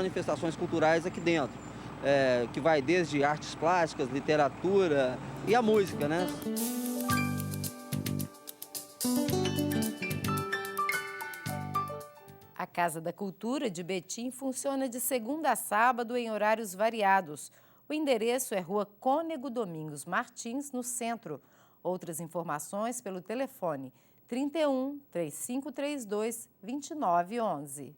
Manifestações culturais aqui dentro, que vai desde artes plásticas, literatura e a música, né? A Casa da Cultura de Betim funciona de segunda a sábado em horários variados. O endereço é Rua Cônego Domingos Martins, no centro. Outras informações pelo telefone 31 3532 2911.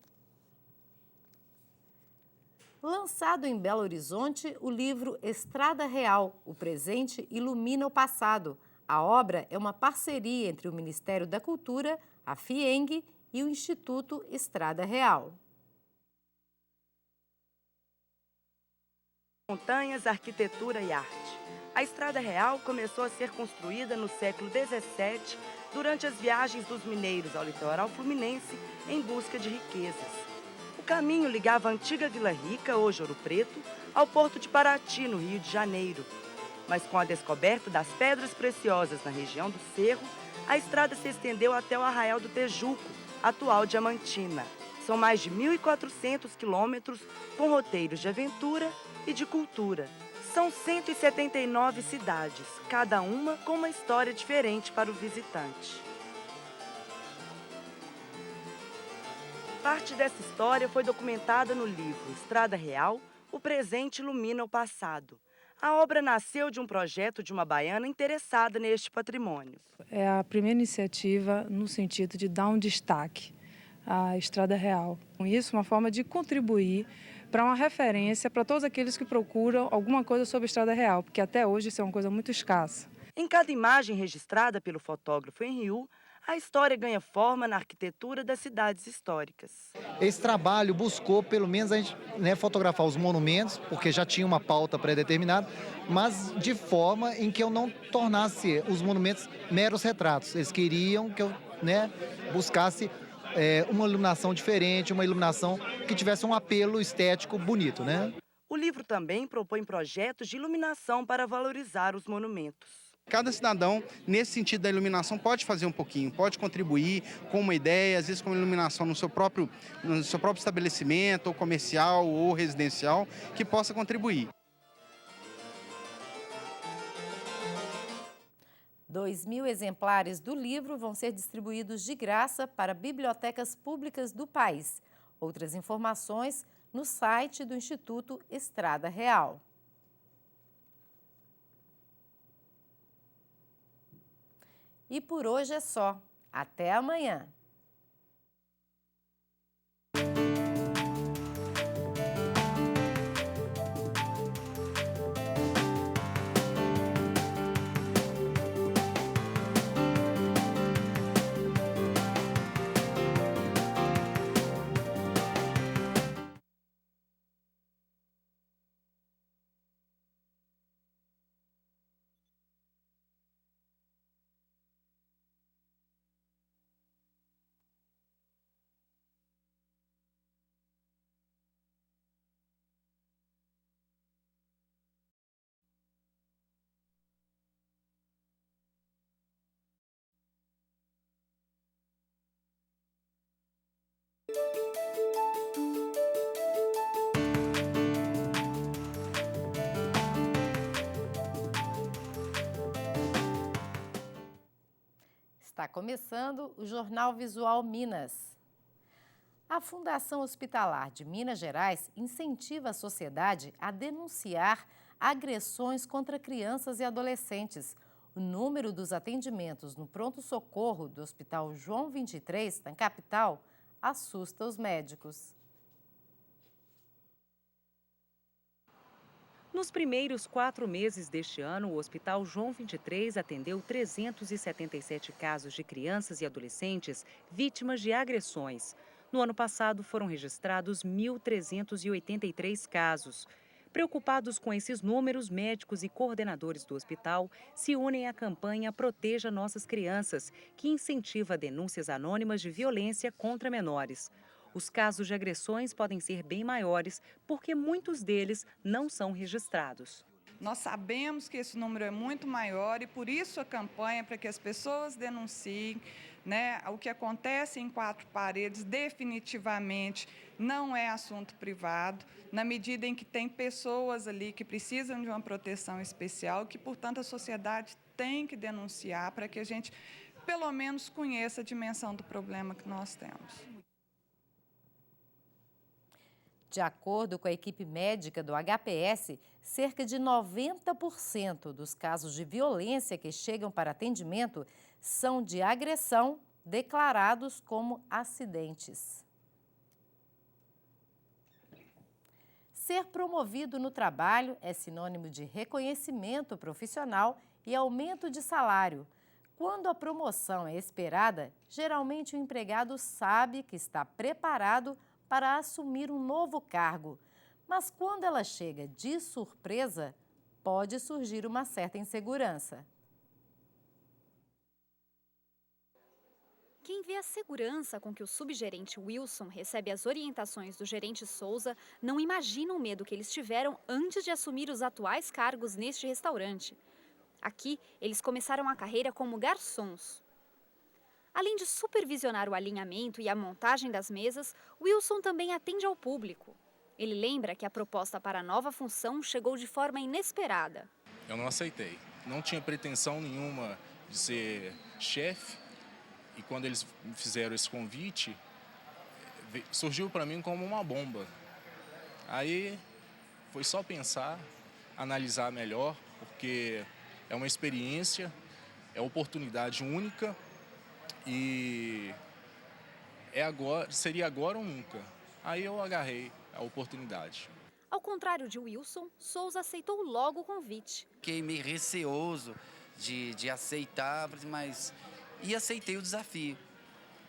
Lançado em Belo Horizonte, o livro Estrada Real, o presente ilumina o passado. A obra é uma parceria entre o Ministério da Cultura, a FIENG e o Instituto Estrada Real. Montanhas, arquitetura e arte. A Estrada Real começou a ser construída no século XVII, durante as viagens dos mineiros ao litoral fluminense em busca de riquezas. O caminho ligava a antiga Vila Rica, hoje Ouro Preto, ao porto de Paraty, no Rio de Janeiro. Mas com a descoberta das pedras preciosas na região do Cerro, a estrada se estendeu até o Arraial do Tejuco, atual Diamantina. São mais de 1.400 quilômetros, com roteiros de aventura e de cultura. São 179 cidades, cada uma com uma história diferente para o visitante. Parte dessa história foi documentada no livro Estrada Real, o presente ilumina o passado. A obra nasceu de um projeto de uma baiana interessada neste patrimônio. É a primeira iniciativa no sentido de dar um destaque à Estrada Real. Com isso, uma forma de contribuir para uma referência para todos aqueles que procuram alguma coisa sobre a Estrada Real, porque até hoje isso é uma coisa muito escassa. Em cada imagem registrada pelo fotógrafo Henriú, a história ganha forma na arquitetura das cidades históricas. Esse trabalho buscou, pelo menos, a gente, fotografar os monumentos, porque já tinha uma pauta pré-determinada, mas de forma em que eu não tornasse os monumentos meros retratos. Eles queriam que eu buscasse uma iluminação diferente, uma iluminação que tivesse um apelo estético bonito, né? O livro também propõe projetos de iluminação para valorizar os monumentos. Cada cidadão, nesse sentido da iluminação, pode fazer um pouquinho, pode contribuir com uma ideia, às vezes com uma iluminação no seu próprio estabelecimento, ou comercial ou residencial, que possa contribuir. 2.000 exemplares do livro vão ser distribuídos de graça para bibliotecas públicas do país. Outras informações no site do Instituto Estrada Real. E por hoje é só. Até amanhã! Está começando o Jornal Visual Minas. A Fundação Hospitalar de Minas Gerais incentiva a sociedade a denunciar agressões contra crianças e adolescentes. O número dos atendimentos no pronto-socorro do Hospital João 23, na capital, assusta os médicos. Nos primeiros 4 meses deste ano, o Hospital João 23 atendeu 377 casos de crianças e adolescentes vítimas de agressões. No ano passado, foram registrados 1.383 casos. Preocupados com esses números, médicos e coordenadores do hospital se unem à campanha Proteja Nossas Crianças, que incentiva denúncias anônimas de violência contra menores. Os casos de agressões podem ser bem maiores, porque muitos deles não são registrados. Nós sabemos que esse número é muito maior e por isso a campanha para que as pessoas denunciem, né? O que acontece em quatro paredes definitivamente não é assunto privado, na medida em que tem pessoas ali que precisam de uma proteção especial, que, portanto, a sociedade tem que denunciar para que a gente, pelo menos, conheça a dimensão do problema que nós temos. De acordo com a equipe médica do HPS, cerca de 90% dos casos de violência que chegam para atendimento são de agressão declarados como acidentes. Ser promovido no trabalho é sinônimo de reconhecimento profissional e aumento de salário. Quando a promoção é esperada, geralmente o empregado sabe que está preparado para assumir um novo cargo. Mas quando ela chega de surpresa, pode surgir uma certa insegurança. Quem vê a segurança com que o subgerente Wilson recebe as orientações do gerente Souza não imagina o medo que eles tiveram antes de assumir os atuais cargos neste restaurante. Aqui, eles começaram a carreira como garçons. Além de supervisionar o alinhamento e a montagem das mesas, Wilson também atende ao público. Ele lembra que a proposta para a nova função chegou de forma inesperada. Eu não aceitei. Não tinha pretensão nenhuma de ser chefe. E quando eles me fizeram esse convite, surgiu para mim como uma bomba. Aí foi só pensar, analisar melhor, porque é uma experiência, é oportunidade única. E seria agora ou nunca. Aí eu agarrei a oportunidade. Ao contrário de Wilson, Souza aceitou logo o convite. Fiquei meio receoso de aceitar, mas aceitei o desafio.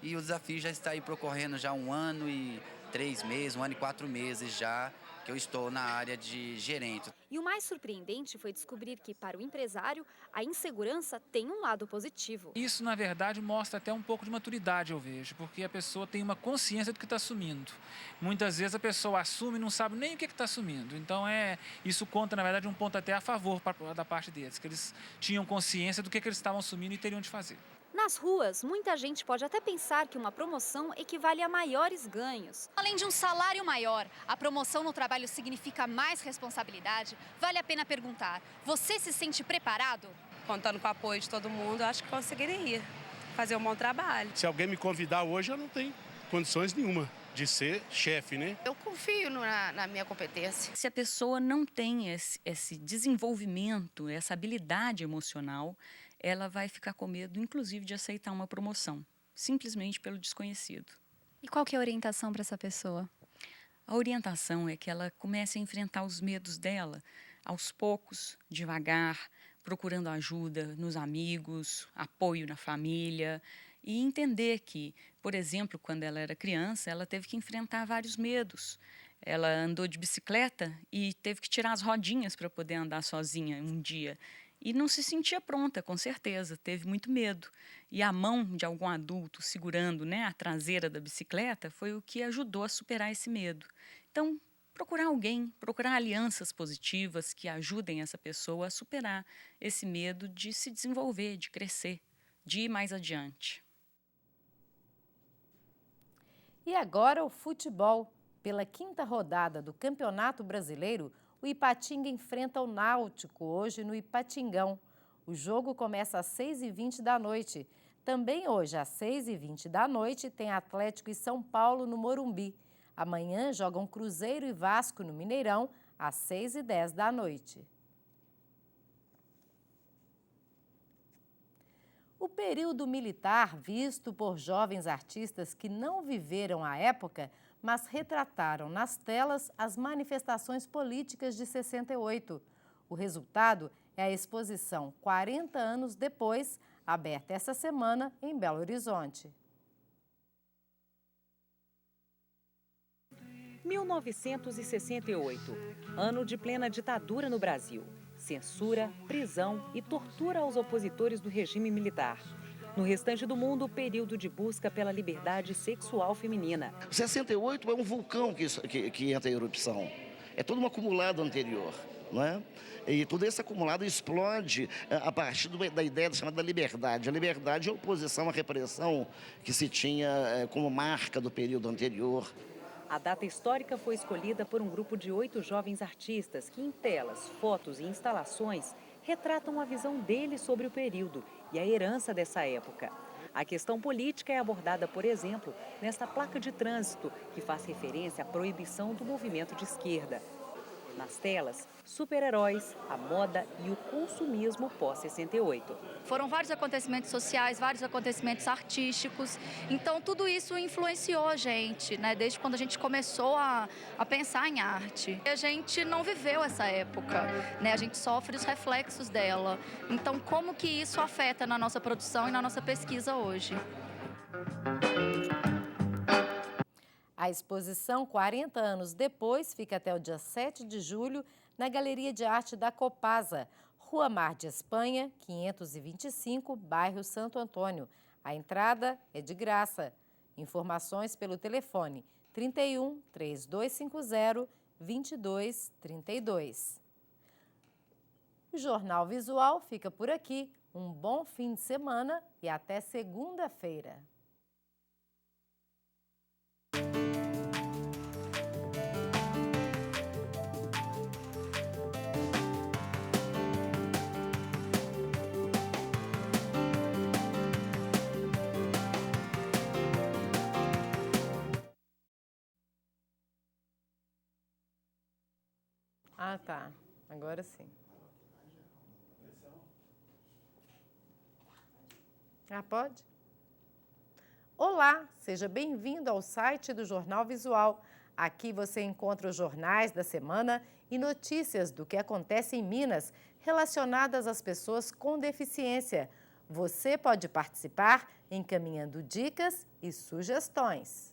E o desafio já está aí percorrendo já 1 ano e 3 meses, 1 ano e 4 meses já que eu estou na área de gerente. E o mais surpreendente foi descobrir que, para o empresário, a insegurança tem um lado positivo. Isso, na verdade, mostra até um pouco de maturidade, eu vejo, porque a pessoa tem uma consciência do que está assumindo. Muitas vezes a pessoa assume e não sabe nem o que está assumindo. Então, isso conta, na verdade, um ponto até a favor da parte deles, que eles tinham consciência do que eles estavam assumindo e teriam de fazer. Nas ruas, muita gente pode até pensar que uma promoção equivale a maiores ganhos. Além de um salário maior, a promoção no trabalho significa mais responsabilidade. Vale a pena perguntar, você se sente preparado? Contando com o apoio de todo mundo, acho que conseguiria fazer um bom trabalho. Se alguém me convidar hoje, eu não tenho condições nenhuma de ser chefe, né? Eu confio na minha competência. Se a pessoa não tem esse desenvolvimento, essa habilidade emocional, ela vai ficar com medo, inclusive, de aceitar uma promoção, simplesmente pelo desconhecido. E qual que é a orientação para essa pessoa? A orientação é que ela comece a enfrentar os medos dela, aos poucos, devagar, procurando ajuda nos amigos, apoio na família, e entender que, por exemplo, quando ela era criança, ela teve que enfrentar vários medos. Ela andou de bicicleta e teve que tirar as rodinhas para poder andar sozinha um dia. E não se sentia pronta, com certeza, teve muito medo. E a mão de algum adulto segurando, a traseira da bicicleta foi o que ajudou a superar esse medo. Então, procurar alguém, procurar alianças positivas que ajudem essa pessoa a superar esse medo de se desenvolver, de crescer, de ir mais adiante. E agora o futebol. Pela 5ª rodada do Campeonato Brasileiro, o Ipatinga enfrenta o Náutico hoje no Ipatingão. O jogo começa às 6h20 da noite. Também hoje, às 6h20 da noite, tem Atlético e São Paulo no Morumbi. Amanhã jogam Cruzeiro e Vasco no Mineirão, às 6h10 da noite. O período militar, visto por jovens artistas que não viveram a época, mas retrataram nas telas as manifestações políticas de 68. O resultado é a exposição 40 anos depois, aberta essa semana em Belo Horizonte. 1968, ano de plena ditadura no Brasil. Censura, prisão e tortura aos opositores do regime militar. No restante do mundo, o período de busca pela liberdade sexual feminina. 68 é um vulcão que entra em erupção. É todo um acumulado anterior. não é? E tudo isso acumulado explode a partir da ideia chamada liberdade. A liberdade é oposição à repressão que se tinha como marca do período anterior. A data histórica foi escolhida por um grupo de 8 jovens artistas que, em telas, fotos e instalações, retratam a visão deles sobre o período e a herança dessa época. A questão política é abordada, por exemplo, nesta placa de trânsito, que faz referência à proibição do movimento de esquerda. Nas telas, super-heróis, a moda e o consumismo pós-68. Foram vários acontecimentos sociais, vários acontecimentos artísticos. Então, tudo isso influenciou a gente, né? Desde quando a gente começou a pensar em arte. A gente não viveu essa época, né? A gente sofre os reflexos dela. Então, como que isso afeta na nossa produção e na nossa pesquisa hoje? A exposição 40 anos depois fica até o dia 7 de julho na Galeria de Arte da Copasa, Rua Mar de Espanha, 525, bairro Santo Antônio. A entrada é de graça. Informações pelo telefone 31 3250 2232. O Jornal Visual fica por aqui. Um bom fim de semana e até segunda-feira. Ah, tá. Agora sim. Ah, pode? Olá, seja bem-vindo ao site do Jornal Visual. Aqui você encontra os jornais da semana e notícias do que acontece em Minas relacionadas às pessoas com deficiência. Você pode participar encaminhando dicas e sugestões.